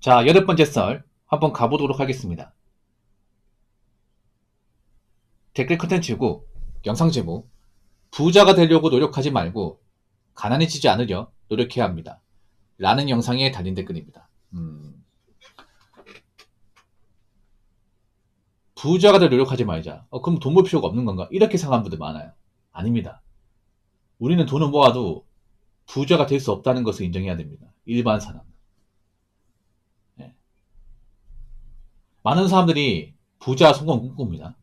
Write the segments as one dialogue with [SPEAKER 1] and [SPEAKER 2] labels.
[SPEAKER 1] 자, 8번째 썰 한번 가보도록 하겠습니다. 댓글 컨텐츠고 영상 제목 부자가 되려고 노력하지 말고 가난해지지 않으려 노력해야 합니다. 라는 영상에 달린 댓글입니다. 부자가 되려 노력하지 말자. 그럼 돈 벌 필요가 없는 건가? 이렇게 생각하는 분들 많아요. 아닙니다. 우리는 돈을 모아도 부자가 될 수 없다는 것을 인정해야 됩니다. 일반 사람. 네. 많은 사람들이 부자 성공 꿈꿉니다.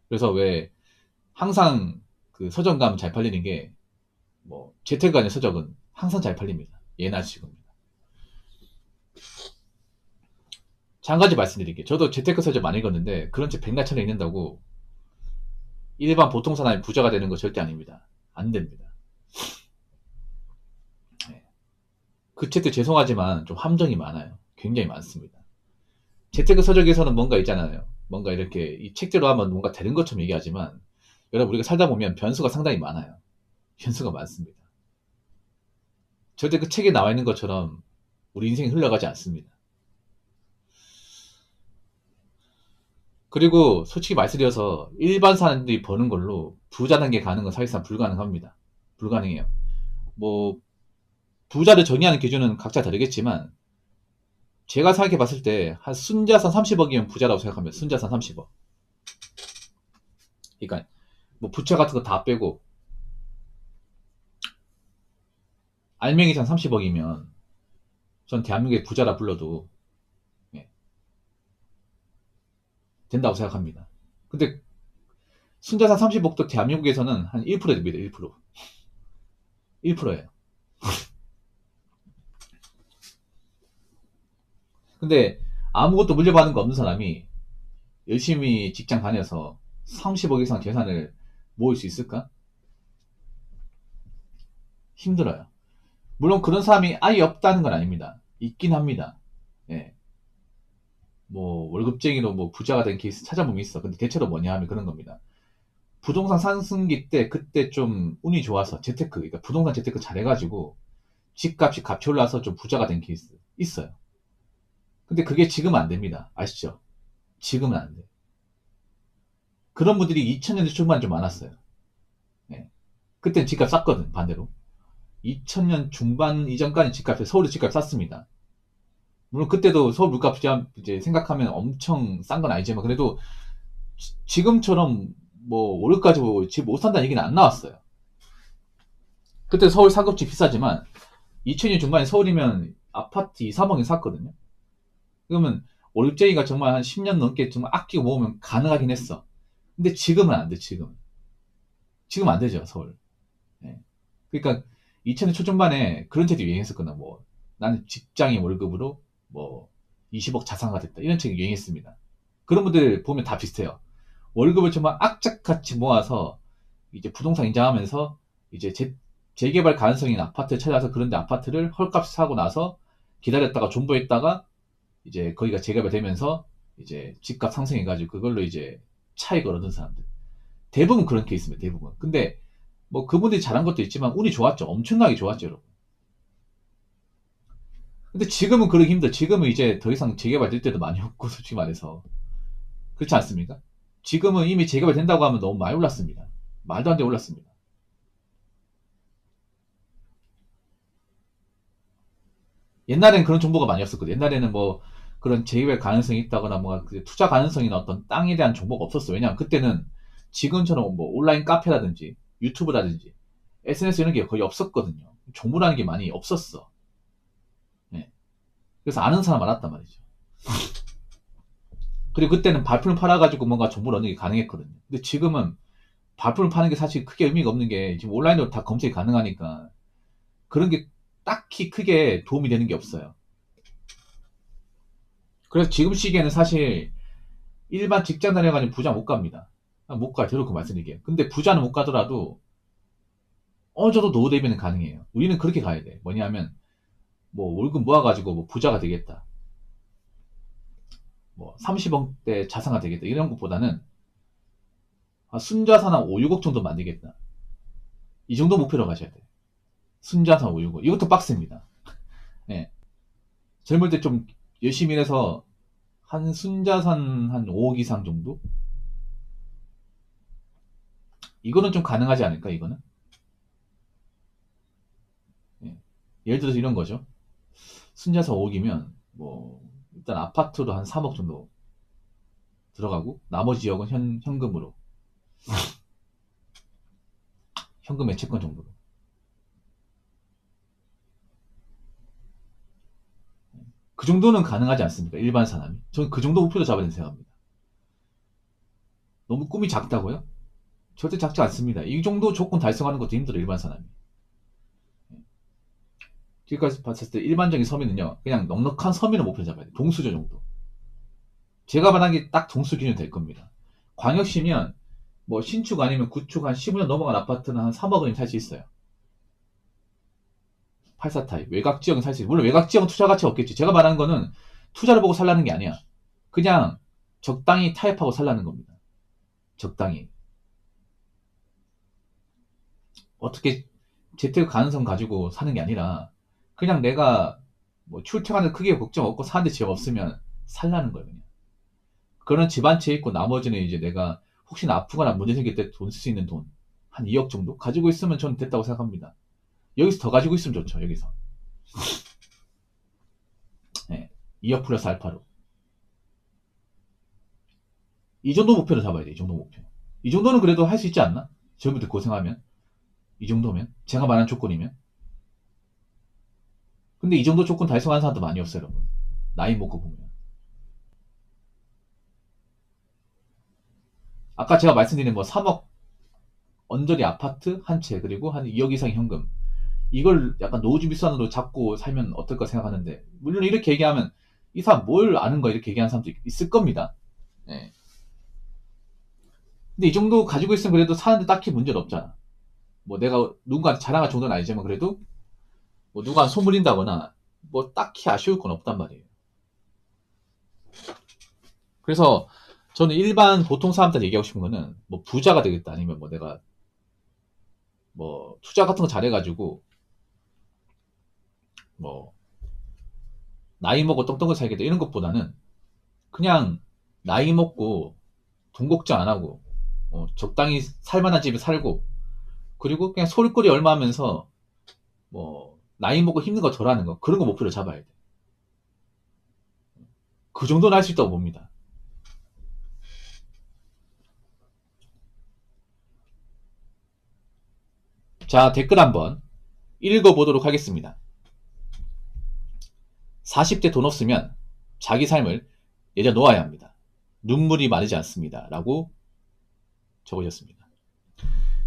[SPEAKER 1] 그래서 왜 항상 그 서점 가면 잘 팔리는 게 재테크 간의 서적은 항상 잘 팔립니다. 예나 지금입니다. 자, 한 가지 말씀드릴게요. 저도 재테크 서적 많이 읽었는데 그런 책 백날 천에 읽는다고 일반 보통 사람이 부자가 되는 거 절대 아닙니다. 안 됩니다. 네. 그 책도 죄송하지만 좀 함정이 많아요. 굉장히 많습니다. 재테크 서적에서는 뭔가 있잖아요. 뭔가 이렇게 이 책대로 하면 뭔가 되는 것처럼 얘기하지만 여러분 우리가 살다 보면 변수가 상당히 많아요. 변수가 많습니다. 절대 그 책에 나와 있는 것처럼 우리 인생이 흘러가지 않습니다. 그리고 솔직히 말씀드려서 일반 사람들이 버는 걸로 부자 단계 가는 건 사실상 불가능합니다. 불가능해요. 뭐 부자를 정의하는 기준은 각자 다르겠지만 제가 생각해 봤을 때 한 순자산 30억이면 부자라고 생각합니다. 순자산 30억. 그러니까 뭐 부채 같은 거 다 빼고 알맹이산 30억이면 전 대한민국의 부자라 불러도 예, 된다고 생각합니다. 근데 순자산 30억도 대한민국에서는 한 1% 됩니다. 1%. 1%예요. 근데 아무것도 물려받은 거 없는 사람이 열심히 직장 다녀서 30억 이상 재산을 모을 수 있을까? 힘들어요. 물론 그런 사람이 아예 없다는 건 아닙니다. 있긴 합니다. 예. 뭐 월급쟁이로 뭐 부자가 된 케이스 찾아보면 있어. 근데 대체로 뭐냐 하면 그런 겁니다. 부동산 상승기 때 그때 좀 운이 좋아서 재테크, 그러니까 부동산 재테크 잘해가지고 집값이 값이 올라서 좀 부자가 된 케이스 있어요. 근데 그게 지금은 안 됩니다. 아시죠? 지금은 안 돼. 그런 분들이 2000년대 초반 좀 많았어요. 예. 그땐 집값 쌌거든, 반대로. 2000년 중반 이전까지 집값에 서울의 집값 쌌습니다. 물론 그때도 서울 물값 이제 생각하면 엄청 싼 건 아니지만 그래도 지금처럼 뭐 오르까지 집 못 산다는 얘기는 안 나왔어요. 그때 서울 상급지 비싸지만 2000년 중반에 서울이면 아파트 2, 3억에 샀거든요. 그러면 월급쟁이가 정말 한 10년 넘게 정말 아끼고 모으면 가능하긴 했어. 근데 지금은 안 돼, 지금. 지금 안 되죠, 서울. 예. 그러니까 2000년 초중반에 그런 책이 유행했었거든. 뭐 나는 직장인 월급으로 뭐 20억 자산가 됐다. 이런 책이 유행했습니다. 그런 분들 보면 다 비슷해요. 월급을 정말 악착같이 모아서 이제 부동산 인장하면서 이제 재개발 가능성이 있는 아파트를 찾아서 그런데 아파트를 헐값 사고 나서 기다렸다가 존버했다가 이제 거기가 재개발되면서 이제 집값 상승해가지고 그걸로 이제 차익을 얻은 사람들. 대부분 그런 케이스입니다. 대부분. 근데 뭐 그분들이 잘한 것도 있지만 운이 좋았죠. 엄청나게 좋았죠, 여러분. 근데 지금은 그러기 힘들어. 지금은 이제 더 이상 재개발될 때도 많이 없고 솔직히 말해서 그렇지 않습니까? 지금은 이미 재개발된다고 하면 너무 많이 올랐습니다. 말도 안 되게 올랐습니다. 옛날에는 그런 정보가 많이 없었거든요. 옛날에는 뭐 그런 재개발 가능성이 있다거나 뭐 투자 가능성이나 어떤 땅에 대한 정보가 없었어요. 왜냐하면 그때는 지금처럼 뭐 온라인 카페라든지 유튜브라든지 SNS 이런 게 거의 없었거든요. 정보라는 게 많이 없었어. 네. 그래서 아는 사람 많았단 말이죠. 그리고 그때는 발품을 팔아가지고 뭔가 정보를 얻는 게 가능했거든요. 근데 지금은 발품을 파는 게 사실 크게 의미가 없는 게 지금 온라인으로 다 검색이 가능하니까 그런 게 딱히 크게 도움이 되는 게 없어요. 그래서 지금 시기에는 사실 일반 직장 다녀가지고 부자 못 갑니다. 못 가요. 대놓고 말씀드릴게요. 근데 부자는 못 가더라도 어느 정도 노후 대비는 가능해요. 우리는 그렇게 가야 돼. 뭐냐면 뭐 월급 모아가지고 뭐 부자가 되겠다. 뭐 30억대 자산가 되겠다. 이런 것보다는 순자산 한 5, 6억 정도 만들겠다. 이 정도 목표로 가셔야 돼. 순자산 5, 6억. 이것도 빡셉니다. 예. 젊을 때 좀 열심히 일해서 한 순자산 한 5억 이상 정도? 이거는 좀 가능하지 않을까, 이거는? 예. 예를 들어서 이런 거죠. 순자산 5억이면, 뭐, 일단 아파트로 한 3억 정도 들어가고, 나머지 지역은 현금으로. 현금 애채권 정도로. 그 정도는 가능하지 않습니까? 일반 사람이. 저는 그 정도 목표로 잡아야 된다고 생각합니다. 너무 꿈이 작다고요? 절대 작지 않습니다. 이 정도 조건 달성하는 것도 힘들어요, 일반 사람이. 지금까지 봤을 때 일반적인 서민은요, 그냥 넉넉한 서민을 목표로 잡아야 돼요. 동수저 정도. 제가 말한 게 딱 동수 기준이 될 겁니다. 광역시면, 뭐, 신축 아니면 구축 한 15년 넘어간 아파트는 한 3억 원이면 살 수 있어요. 84 타입. 외곽 지역은 살 수 있어요. 물론 외곽 지역은 투자 가치가 없겠지. 제가 말하는 거는 투자를 보고 살라는 게 아니야. 그냥 적당히 타협하고 살라는 겁니다. 적당히. 어떻게 재테크 가능성 가지고 사는 게 아니라 그냥 내가 뭐 출퇴근을 크게 걱정 없고 사는데 지역 없으면 살라는 거예요. 그냥. 그런 집 한 채 있고 나머지는 이제 내가 혹시나 아프거나 문제 생길 때 돈 쓸 수 있는 돈 한 2억 정도 가지고 있으면 저는 됐다고 생각합니다. 여기서 더 가지고 있으면 좋죠. 여기서. 네. 2억 플러스 알파로. 이 정도 목표를 잡아야 돼. 이 정도 목표. 이 정도는 그래도 할 수 있지 않나? 저희부터 고생하면. 이 정도면. 제가 말한 조건이면. 근데 이 정도 조건 달성하는 사람도 많이 없어요, 여러분. 나이 먹고 보면. 아까 제가 말씀드린 뭐 3억 언저리 아파트 한 채, 그리고 한 2억 이상 현금. 이걸 약간 노후 비수단으로 잡고 살면 어떨까 생각하는데, 물론 이렇게 얘기하면 이 사람 뭘 아는 거야 이렇게 얘기하는 사람도 있을 겁니다. 네. 근데 이 정도 가지고 있으면 그래도 사는데 딱히 문제는 없잖아. 뭐 내가 누군가한테 자랑할 정도는 아니지만 그래도 뭐 누가 소문린다거나 뭐 딱히 아쉬울 건 없단 말이에요. 그래서 저는 일반 보통 사람들한테 얘기하고 싶은 거는 뭐 부자가 되겠다 아니면 뭐 내가 뭐 투자 같은 거 잘해가지고 뭐 나이 먹고 떵떵하게 살겠다 이런 것보다는 그냥 나이 먹고 돈 걱정 안 하고 적당히 살만한 집에 살고 그리고 그냥 소일거리 얼마 하면서 뭐 나이 먹고 힘든 거 덜하는 거 그런 거 목표로 잡아야 돼. 그 정도는 할 수 있다고 봅니다. 자, 댓글 한번 읽어보도록 하겠습니다. 40대 돈 없으면 자기 삶을 내려놓아야 합니다. 눈물이 마르지 않습니다. 라고 적으셨습니다.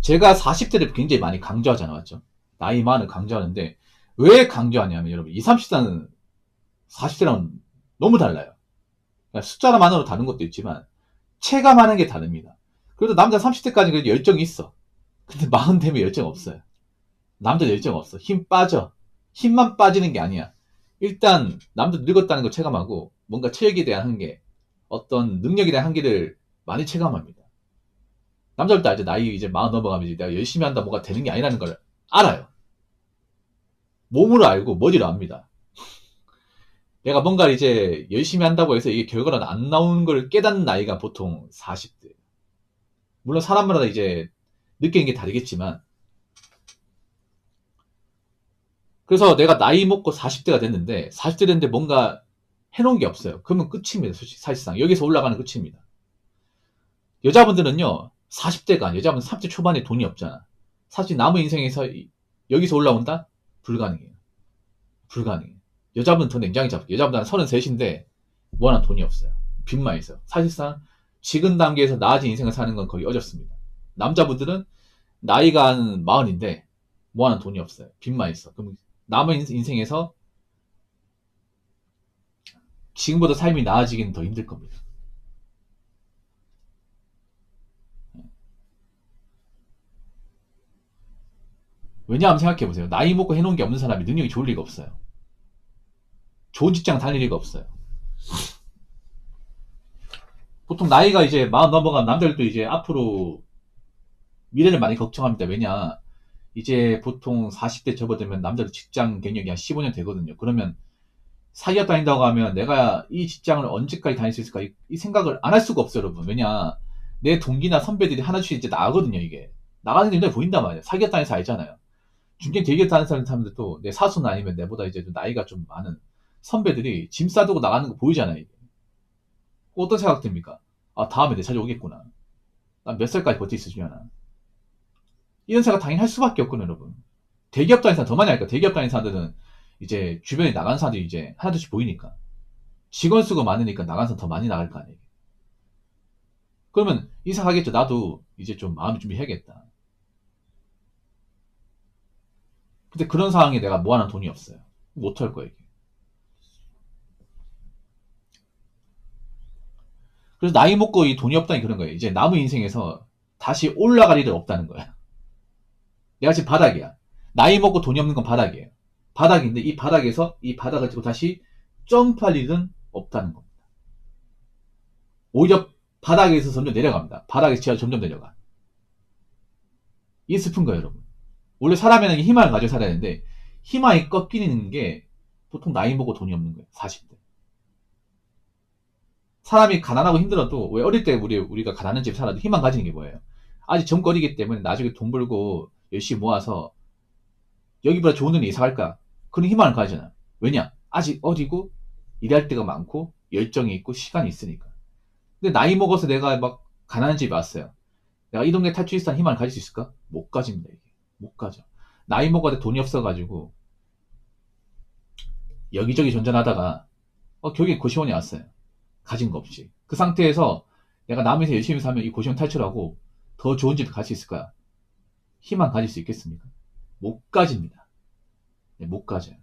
[SPEAKER 1] 제가 40대를 굉장히 많이 강조하잖아, 맞죠? 나이 많은 강조하는데 왜 강조하냐면 여러분 20, 30대는 40대랑 너무 달라요. 그러니까 숫자만으로 다른 것도 있지만 체감하는 게 다릅니다. 그래도 남자 30대까지 그래도 열정이 있어. 근데 40 되면 열정 없어요. 남자 열정 없어. 힘 빠져. 힘만 빠지는 게 아니야. 일단 남자 늙었다는 걸 체감하고 뭔가 체력에 대한 한계, 어떤 능력에 대한 한계를 많이 체감합니다. 남자들도 알죠. 나이 이제 40 넘어가면 이제 내가 열심히 한다 뭐가 되는 게 아니라는 걸 알아요. 몸으로 알고 머리로 압니다. 내가 뭔가 이제 열심히 한다고 해서 이게 결과가 안 나오는 걸 깨닫는 나이가 보통 40대. 물론 사람마다 이제 느끼는 게 다르겠지만 그래서 내가 나이 먹고 40대가 됐는데 40대 됐는데 뭔가 해놓은 게 없어요. 그러면 끝입니다. 솔직히 사실상 여기서 올라가는 끝입니다. 여자분들은요 40대가 여자분 30대 초반에 돈이 없잖아. 사실 남은 인생에서 여기서 올라온다? 불가능해요. 불가능해요. 여자분은 더 냉장히 잡고 여자분은 33인데 뭐하나 돈이 없어요. 빚만 있어요. 사실상 지금 단계에서 나아진 인생을 사는 건 거의 어렵습니다. 남자분들은 나이가 한 40인데 뭐하나 돈이 없어요. 빚만 있어. 그럼 남은 인생에서 지금보다 삶이 나아지기는 더 힘들 겁니다. 왜냐하면 생각해보세요. 나이 먹고 해놓은 게 없는 사람이 능력이 좋을 리가 없어요. 좋은 직장 다닐 리가 없어요. 보통 나이가 이제 40 넘어간 남들도 이제 앞으로 미래를 많이 걱정합니다. 왜냐 이제 보통 40대 접어들면 남자도 직장 경력이 한 15년 되거든요. 그러면 사기업 다닌다고 하면 내가 이 직장을 언제까지 다닐 수 있을까? 이 생각을 안 할 수가 없어요, 여러분. 왜냐? 내 동기나 선배들이 하나씩 이제 나가거든요, 이게. 나가는 게 눈에 보인단 말이에요. 사기업 다니면서 알잖아요. 중견 대기업 다니는 사람들도 내 사수나 아니면 내보다 이제 좀 나이가 좀 많은 선배들이 짐 싸두고 나가는 거 보이잖아요, 이게. 어떤 생각 듭니까? 아, 다음에 내 차례 오겠구나. 난 몇 살까지 버틸 수 있으려나. 이런 생각 당연히 할 수밖에 없거든요, 여러분. 대기업 다니는 사람 더 많이 할까? 대기업 다니는 사람들은 이제 주변에 나가는 사람들이 이제 하나둘씩 보이니까. 직원 수가 많으니까 나가는 사람 더 많이 나갈 거 아니에요. 그러면 이 생각하겠죠. 나도 이제 좀 마음 준비해야겠다. 근데 그런 상황에 내가 모아놓은 돈이 없어요. 못할 거예요, 이게. 그래서 나이 먹고 이 돈이 없다니 그런 거예요. 이제 남은 인생에서 다시 올라갈 일은 없다는 거야. 내가 지금 바닥이야. 나이 먹고 돈이 없는 건 바닥이에요. 바닥인데 이 바닥에서 이 바닥을 찍고 다시 점프할 일은 없다는 겁니다. 오히려 바닥에서 점점 내려갑니다. 바닥에서 지하 점점 내려가. 이게 슬픈 거예요, 여러분. 원래 사람에는 희망을 가지고 살아야 되는데 희망이 꺾이는 게 보통 나이 먹고 돈이 없는 거예요. 40대. 사람이 가난하고 힘들어도 왜 어릴 때 우리가 가난한 집에 살아도 희망 가지는 게 뭐예요? 아직 젊거리기 때문에 나중에 돈 벌고 열심히 모아서 여기보다 좋은 데로 이사 갈까? 그런 희망을 가지잖아. 왜냐? 아직 어리고 일할 때가 많고 열정이 있고 시간이 있으니까. 근데 나이 먹어서 내가 막 가난한 집에 왔어요. 내가 이 동네 탈출이스탄 희망을 가질 수 있을까? 못 가집니다, 이게. 못 가져. 나이 먹어도 돈이 없어가지고 여기저기 전전하다가 결국에 고시원에 왔어요. 가진 거 없이. 그 상태에서 내가 남에서 열심히 살면 이 고시원 탈출하고 더 좋은 집에 갈 수 있을까요? 희망 가질 수 있겠습니까? 못 가집니다. 네, 못 가져요.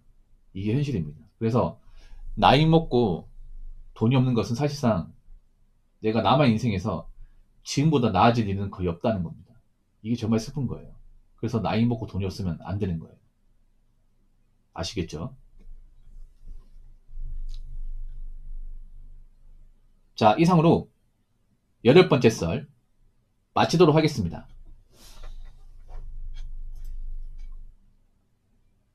[SPEAKER 1] 이게 현실입니다. 그래서 나이 먹고 돈이 없는 것은 사실상 내가 남의 인생에서 지금보다 나아질 일은 거의 없다는 겁니다. 이게 정말 슬픈 거예요. 그래서 나이 먹고 돈이 없으면 안 되는 거예요. 아시겠죠? 자, 이상으로 8번째 썰 마치도록 하겠습니다.